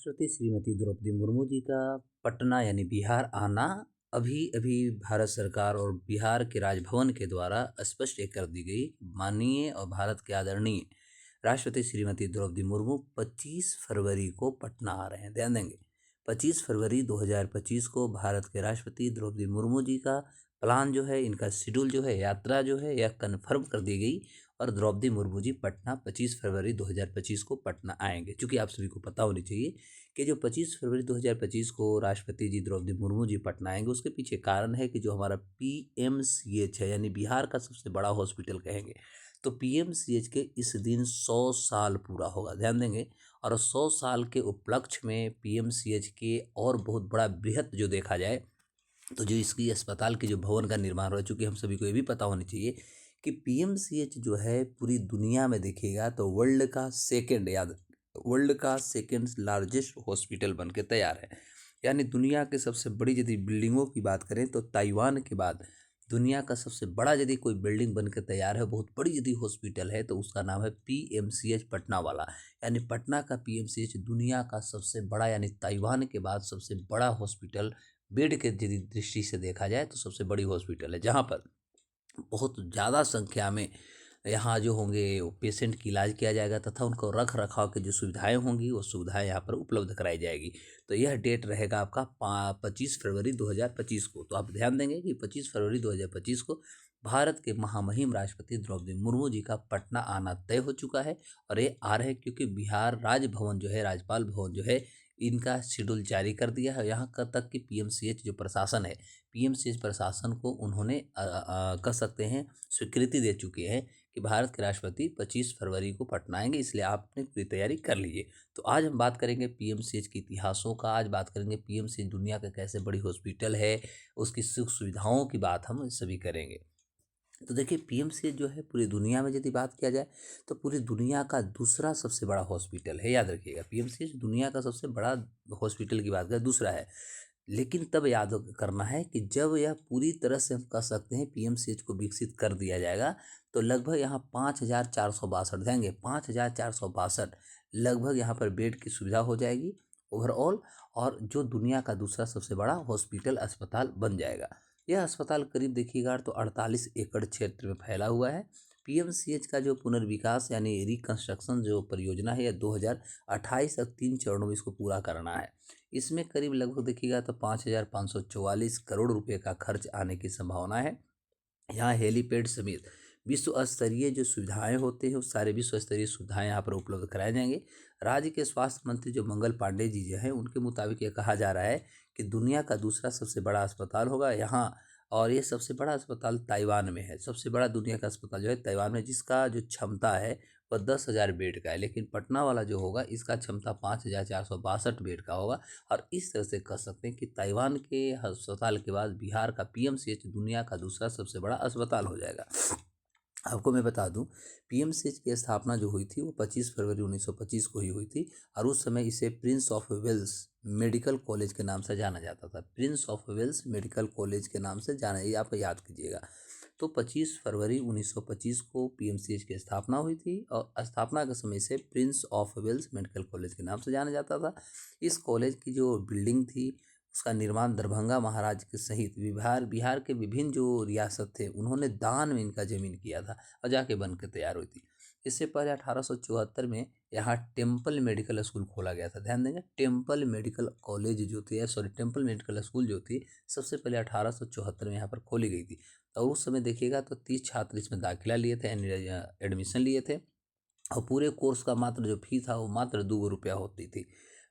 राष्ट्रपति श्रीमती द्रौपदी मुर्मू जी का पटना यानी बिहार आना अभी अभी भारत सरकार और बिहार के राजभवन के द्वारा स्पष्ट कर दी गई। माननीय और भारत के आदरणीय राष्ट्रपति श्रीमती द्रौपदी मुर्मू 25 फरवरी को पटना आ रहे हैं। ध्यान देंगे 25 फरवरी 2025 को भारत के राष्ट्रपति द्रौपदी मुर्मू जी का प्लान जो है, इनका शेड्यूल जो है, यात्रा जो है, यह कन्फर्म कर दी गई और द्रौपदी मुर्मू जी पटना 25 फरवरी 2025 को पटना आएंगे। क्योंकि आप सभी को पता होनी चाहिए कि जो 25 फरवरी 2025 को राष्ट्रपति जी द्रौपदी मुर्मू जी पटना आएंगे, उसके पीछे कारण है कि जो हमारा PMCH है, यानी बिहार का सबसे बड़ा हॉस्पिटल कहेंगे, तो PMCH के इस दिन 100 साल पूरा होगा। ध्यान देंगे, और 100 साल के उपलक्ष्य में PMCH के और बहुत बड़ा बृहत जो देखा जाए तो जो इसकी अस्पताल के जो भवन का निर्माण हो, चूँकि हम सभी को ये भी पता होनी चाहिए कि PMCH जो है पूरी दुनिया में देखिएगा तो वर्ल्ड का सेकंड लार्जेस्ट हॉस्पिटल बन के तैयार है। यानी दुनिया के सबसे बड़ी यदि बिल्डिंगों की बात करें तो ताइवान के बाद दुनिया का सबसे बड़ा यदि कोई बिल्डिंग बन के तैयार है, बहुत बड़ी यदि हॉस्पिटल है, तो उसका नाम है PMCH पटना वाला। यानी पटना का PMCH दुनिया का सबसे बड़ा, यानी ताइवान के बाद सबसे बड़ा हॉस्पिटल, बेड के यदि दृष्टि से देखा जाए तो सबसे बड़ी हॉस्पिटल है, जहाँ पर बहुत ज़्यादा संख्या में यहाँ जो होंगे पेशेंट की इलाज किया जाएगा तथा उनको रख रखाव की जो सुविधाएं होंगी वो सुविधाएं यहाँ पर उपलब्ध कराई जाएगी। तो यह डेट रहेगा आपका 25 फरवरी 2025 को। तो आप ध्यान देंगे कि 25 फरवरी 2025 को भारत के महामहिम राष्ट्रपति द्रौपदी मुर्मू जी का पटना आना तय हो चुका है। और ये आ रहे हैं क्योंकि बिहार राजभवन जो है, राज्यपाल भवन जो है, इनका शेड्यूल जारी कर दिया है। यहाँ तक कि PMCH जो प्रशासन है, PMCH प्रशासन को उन्होंने कह सकते हैं स्वीकृति दे चुके हैं कि भारत के राष्ट्रपति 25 फरवरी को पटना आएंगे, इसलिए आप अपनी पूरी तैयारी कर लीजिए। तो आज हम बात करेंगे PMCH के इतिहासों का, आज बात करेंगे PMCH दुनिया का कैसे बड़ी हॉस्पिटल है, उसकी सुख सुविधाओं की बात हम सभी करेंगे। तो देखिए PMCH जो है पूरी दुनिया में यदि बात किया जाए तो पूरी दुनिया का दूसरा सबसे बड़ा हॉस्पिटल है। याद रखिएगा, PMCH दुनिया का सबसे बड़ा हॉस्पिटल की बात करें दूसरा है। लेकिन तब याद करना है कि जब यह पूरी तरह से हम कह सकते हैं PMCH को विकसित कर दिया जाएगा तो लगभग यहाँ 5,462 देंगे, 5,462 लगभग यहाँ पर बेड की सुविधा हो जाएगी ओवरऑल, और जो दुनिया का दूसरा सबसे बड़ा हॉस्पिटल अस्पताल बन जाएगा। यह अस्पताल करीब देखिएगा तो 48 एकड़ क्षेत्र में फैला हुआ है। PMCH का जो पुनर्विकास यानी रिकंस्ट्रक्शन जो परियोजना है, यह 2028 तक 3 चरणों में इसको पूरा करना है। इसमें करीब लगभग देखिएगा तो 5,544 करोड़ रुपए का खर्च आने की संभावना है। यहाँ हेलीपैड समेत विश्व स्तरीय जो सुविधाएं होते हैं, उस सारे विश्व स्तरीय सुविधाएं यहाँ पर उपलब्ध कराए जाएंगे। राज्य के स्वास्थ्य मंत्री जो मंगल पांडे जी जो हैं, उनके मुताबिक ये कहा जा रहा है कि दुनिया का दूसरा सबसे बड़ा अस्पताल होगा यहाँ, और ये सबसे बड़ा अस्पताल ताइवान में है। सबसे बड़ा दुनिया का अस्पताल जो है ताइवान में, जिसका जो क्षमता है वह 10,000 बेड का है, लेकिन पटना वाला जो होगा इसका क्षमता 5,462 बेड का होगा। और इस तरह से कह सकते हैं कि ताइवान के अस्पताल के बाद बिहार का PMCH दुनिया का दूसरा सबसे बड़ा अस्पताल हो जाएगा। आपको मैं बता दूं, PMCH की स्थापना जो हुई थी वो 25 फरवरी 1925 को ही हुई थी, और उस समय इसे prince of Wales medical college के नाम से जाना जाता था। Prince of Wales medical college के नाम से जाना, ये आप याद कीजिएगा। तो 25 फरवरी 1925 को PMCH की स्थापना हुई थी, और स्थापना के समय से prince of Wales medical college के नाम से जाना जाता था। इस कॉलेज की जो बिल्डिंग थी उसका निर्माण दरभंगा महाराज के सहित बिहार के विभिन्न जो रियासत थे उन्होंने दान में इनका जमीन किया था और जाके बन के तैयार हुई थी। इससे पहले 1874 में यहाँ टेम्पल मेडिकल स्कूल खोला गया था। ध्यान देंगे, टेम्पल मेडिकल कॉलेज जो थी, टेम्पल मेडिकल स्कूल जो थी, सबसे पहले 1874 में यहाँ पर खोली गई थी। और उस समय देखिएगा तो 30 छात्र इसमें दाखिला लिए थे, एडमिशन लिए थे, और पूरे कोर्स का मात्र जो फी था वो मात्र 2 रुपया होती थी।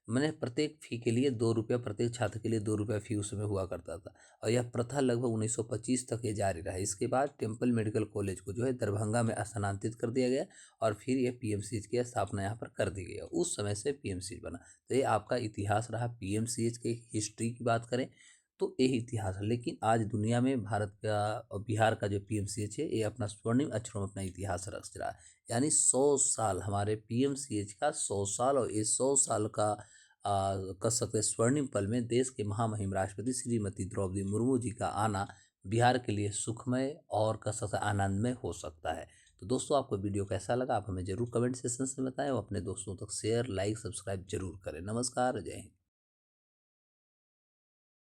मैंने प्रत्येक फ़ी के लिए 2 रुपया, प्रत्येक छात्र के लिए 2 रुपया फ़ी उस समय हुआ करता था, और यह प्रथा लगभग 1925 तक ये जारी रहा। इसके बाद टेम्पल मेडिकल कॉलेज को जो है दरभंगा में स्थानांतरित कर दिया गया, और फिर यह PMCH की स्थापना यहाँ पर कर दी गई, उस समय से PMCH बना। तो ये आपका इतिहास रहा। PMCH के हिस्ट्री की बात करें तो यही इतिहास है। लेकिन आज दुनिया में भारत का और बिहार का जो PMCH है, ये अपना स्वर्णिम अक्षरों में अपना इतिहास रच रहा है। यानी 100 साल हमारे PMCH का 100 साल, और इस 100 साल का कह सकते हैं स्वर्णिम पल में देश के महामहिम राष्ट्रपति श्रीमती द्रौपदी मुर्मू जी का आना बिहार के लिए सुखमय और कह सकते आनंदमय हो सकता है। तो तो दोस्तों आपको वीडियो कैसा लगा आप हमें ज़रूर कमेंट सेक्शन में बताएं और अपने दोस्तों तक शेयर लाइक सब्सक्राइब जरूर करें। नमस्कार, जय हिंद।